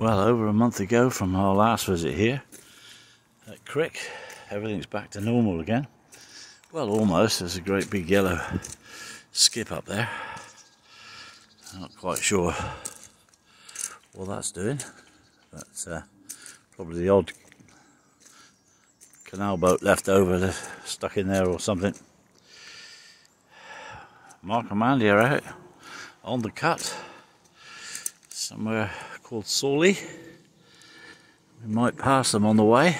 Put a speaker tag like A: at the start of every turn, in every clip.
A: Well, over a month ago from our last visit here at Crick, everything's back to normal again. Well, almost. There's a great big yellow skip up there. I'm not quite sure what that's doing. That's probably the odd canal boat left over stuck in there or something. Mark and Mandy are out on the cut somewhere called Sawley. We might pass them on the way.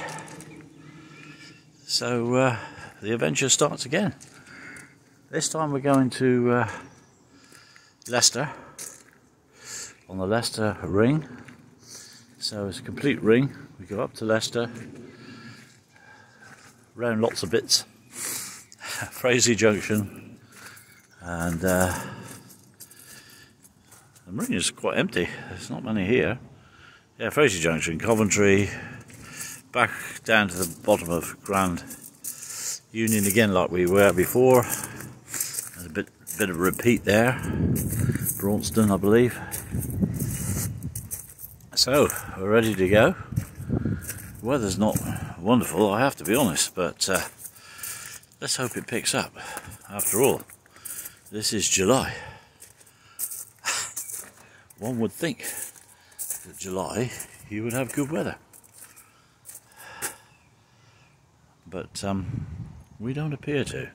A: So the adventure starts again. This time we're going to Leicester, on the Leicester ring. So it's a complete ring. We go up to Leicester, round lots of bits, Frazee Junction, and the ring is quite empty. There's not many here. Yeah, Frazee Junction, Coventry, back down to the bottom of Grand Union again, like we were before. There's a bit of a repeat there. Braunston, I believe. So we're ready to go. The weather's not wonderful, I have to be honest, but let's hope it picks up. After all, this is July. One would think that July you would have good weather, but we don't appear to.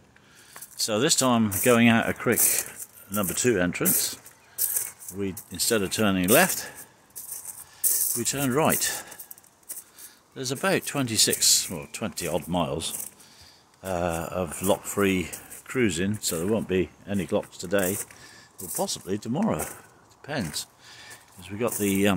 A: So this time, going out of Crick number 2 entrance, we, instead of turning left, we turned right. There's about 26 or 20 odd miles of lock-free cruising, so there won't be any locks today, or possibly tomorrow. Depends. Because we've got the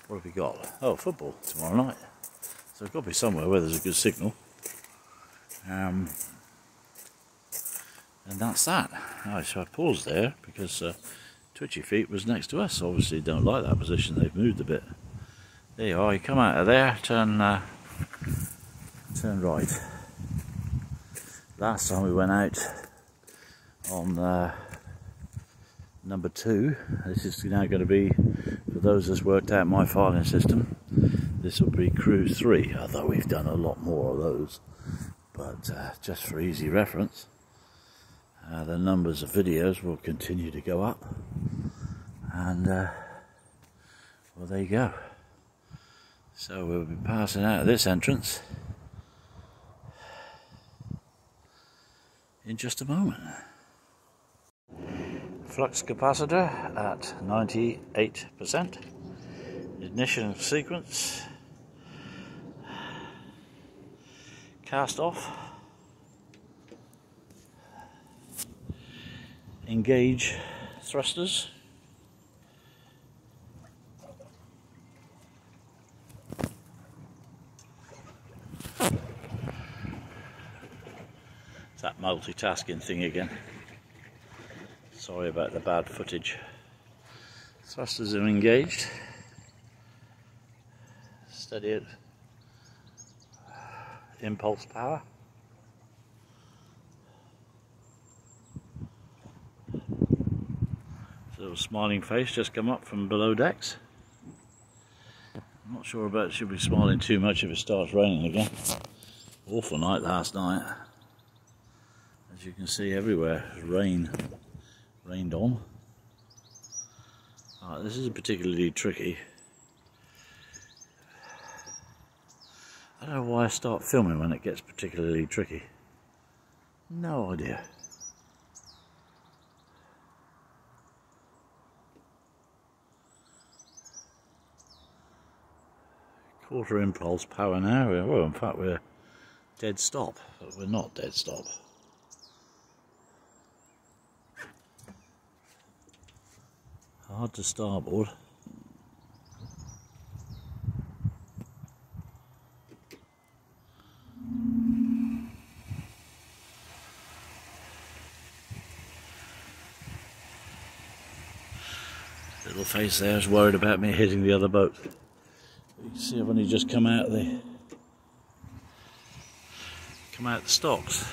A: what have we got? Oh, football tomorrow night. So it's got to be somewhere where there's a good signal. And that's that. Right, so I paused there because Twitchy Feet was next to us. Obviously don't like that position, they've moved a bit. There you are, you come out of there, turn right. Last time we went out on number 2, this is now going to be, for those that's worked out my filing system, this will be cruise 3, although we've done a lot more of those. But just for easy reference, the numbers of videos will continue to go up, and well, there you go. So we'll be passing out of this entrance in just a moment. Flux capacitor at 98%. Ignition sequence. Cast off. Engage thrusters. It's that multitasking thing again. Sorry about the bad footage. Thrusters are engaged. Steady it. Impulse power. Little smiling face just come up from below decks. I'm not sure about it, should be smiling too much if it starts raining again. Awful night last night. As you can see everywhere, rained on. Right, this is particularly tricky. I don't know why I start filming when it gets particularly tricky. No idea. Quarter impulse power now. Well, in fact, we're dead stop, but we're not dead stop. Hard to starboard. Little face there is worried about me hitting the other boat. You can see I've only just come out the stocks.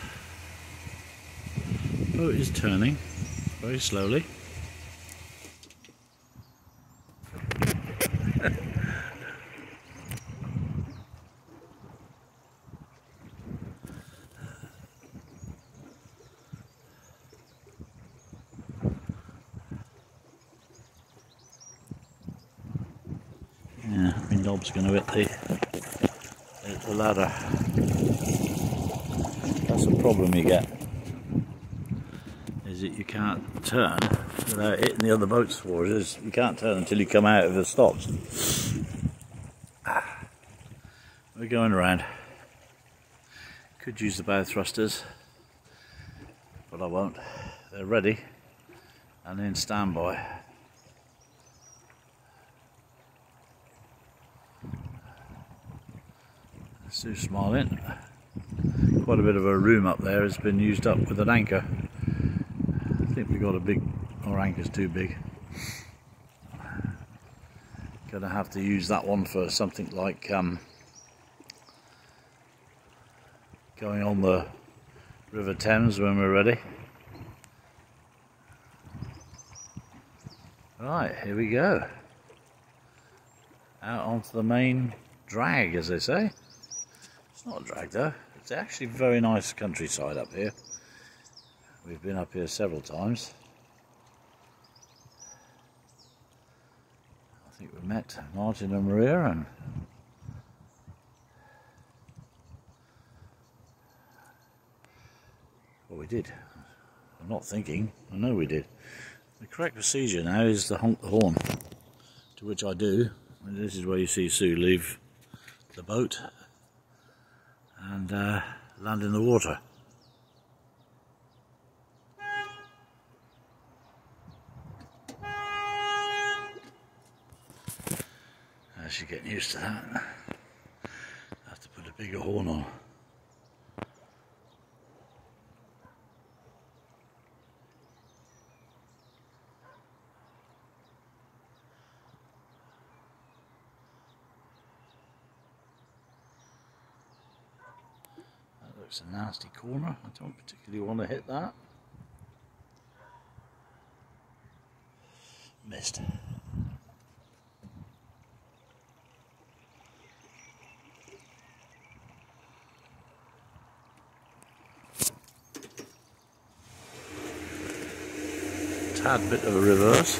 A: boat is turning very slowly. Yeah, my knob's going to hit the ladder. That's the problem you get, is that you can't turn without hitting the other boats for it. You can't turn until you come out of the stops. We're going around. Could use the bow thrusters, but I won't. They're ready and in standby. Sue's smiling. Quite a bit of a room up there has been used up with an anchor. I think we got a big, our anchor's too big. Gonna have to use that one for something like going on the River Thames when we're ready. Right, here we go. Out onto the main drag, as they say. It's not a drag though, it's actually very nice countryside up here. We've been up here several times. I think we met Martin and Maria, and well, we did. I'm not thinking, I know we did. The correct procedure now is to honk the horn, to which I do. And this is where you see Sue leave the boat and land in the water. She's getting used to that. I have to put a bigger horn on. That looks a nasty corner. I don't particularly want to hit that. Missed. Tad bit of a reverse.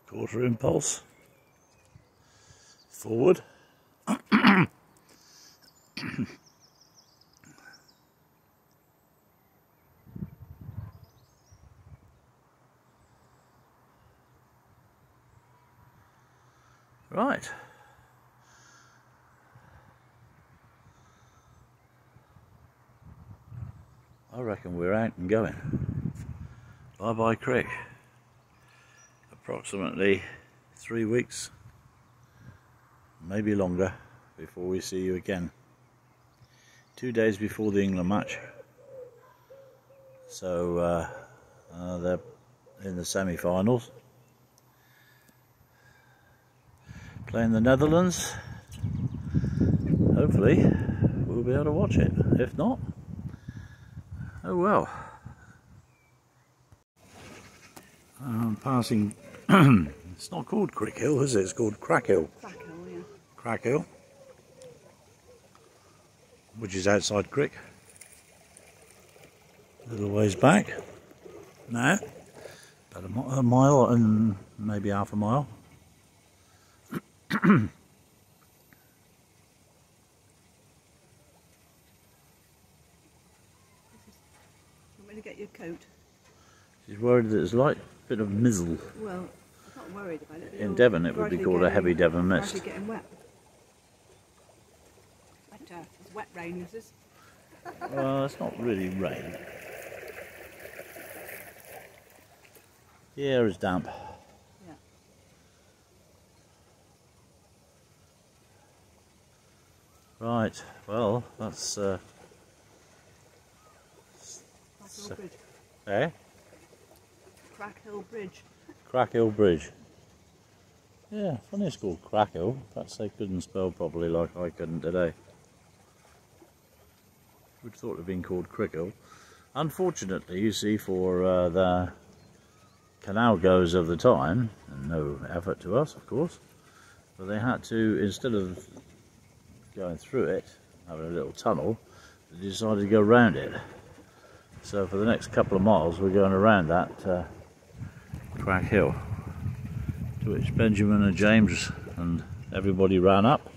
A: Quarter impulse. Forward. Right. I reckon we're out and going. Bye bye creek. Approximately 3 weeks, maybe longer, before we see you again. 2 days before the England match. So they're in the semi-finals. Playing the Netherlands. Hopefully we'll be able to watch it. If not, oh well. Passing, it's not called Crick Hill, is it? It's called Crack Hill.
B: Crack Hill, yeah.
A: Crack Hill, which is outside Crick. A little ways back now, about a mile and maybe half a mile.
B: Want me to get your coat?
A: She's worried that there's a light bit of mizzle.
B: Well, I'm not worried about it.
A: In Devon it would be called a heavy Devon mist.
B: Gradually getting wet. It's wet rain, this is.
A: Well, it's not really rain. The air is damp.
B: Yeah.
A: Right, well, that's
B: Hill Bridge.
A: Eh?
B: Crack Hill Bridge.
A: Crack Hill Bridge. Yeah, funny it's called Crack Hill. Perhaps they couldn't spell properly like I couldn't today. We'd thought it had been called Crick Hill. Unfortunately, you see, for the canal goers of the time, and no effort to us, of course, but they had to, instead of going through it, having a little tunnel, they decided to go around it. So for the next couple of miles, we're going around that Crack Hill, to which Benjamin and James and everybody ran up.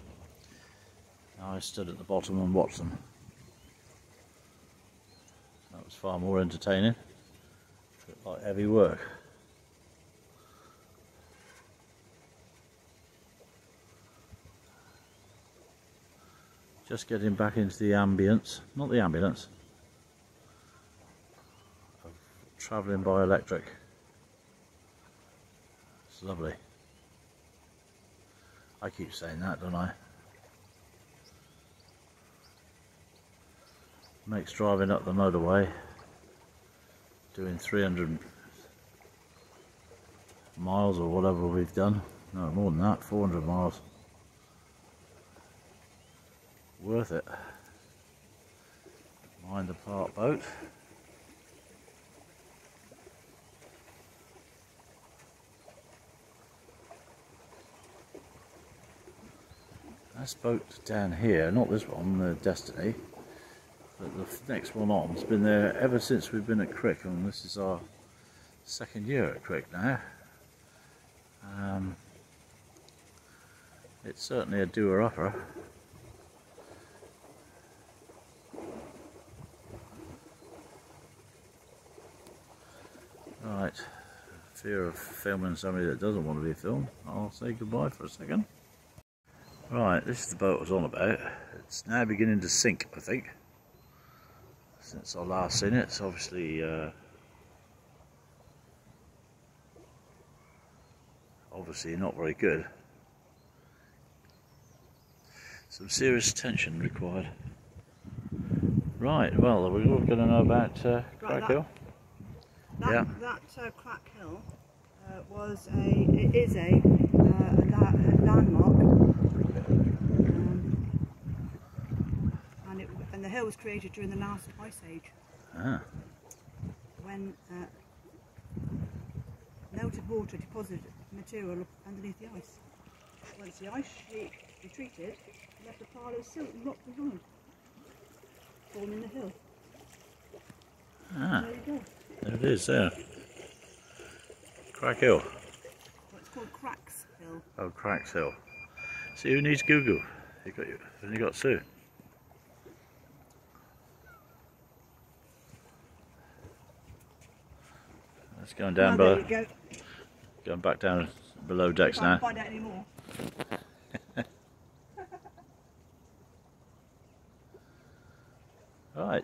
A: I stood at the bottom and watched them. That was far more entertaining. A bit like heavy work. Just getting back into the ambience, not the ambulance, of travelling by electric. It's lovely. I keep saying that, don't I? Makes driving up the motorway, doing 300 miles or whatever we've done, no more than that, 400 miles. Worth it. Mind the park boat. This boat down here, not this one, the Destiny, but the next one on, has been there ever since we've been at Crick, and this is our second year at Crick now. It's certainly a doer-upper. Right, fear of filming somebody that doesn't want to be filmed, I'll say goodbye for a second. Right, this is the boat I was on about. It's now beginning to sink, I think. Since I last seen it, it's obviously not very good. Some serious attention required. Right, well, we're all going to know about Crack Hill.
B: That Crack Hill is a landmark, and the hill was created during the last ice age. When melted water deposited material underneath the ice. Once the ice sheet retreated, it left a pile of silt and rock behind, forming the hill. There you go.
A: There it is, there. Crack Hill.
B: Well, it's called Cracks Hill.
A: Oh, Cracks Hill. See who needs Google? You got Sue. It's going down
B: there you go.
A: Going back down below decks now.
B: Can't find out anymore.
A: Right.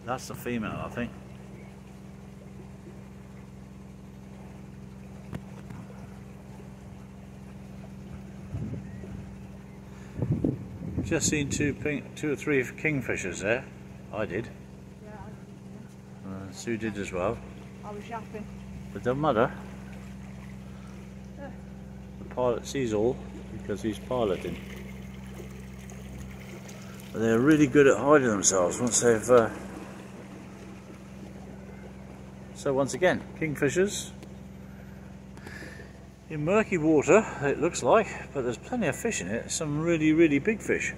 A: That's the female, I think. Just seen two or three kingfishers there. I did.
B: Yeah,
A: Sue did as well.
B: I was yapping.
A: But the mother,
B: Yeah.
A: the pilot sees all because he's piloting. But they're really good at hiding themselves once they've. So once again, kingfishers in murky water, it looks like, but there's plenty of fish in it. Some really, really big fish.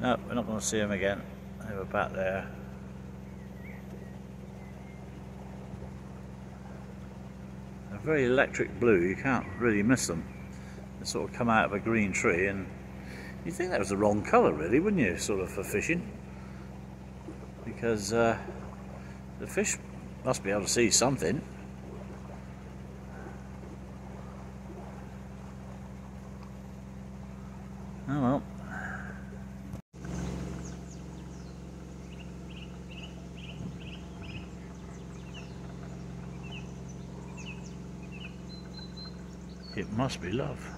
A: No, we're not going to see them again. They were back there. They're very electric blue, you can't really miss them. They sort of come out of a green tree, and you'd think that was the wrong colour really, wouldn't you, sort of, for fishing? Because the fish must be able to see something. Oh well. It must be love.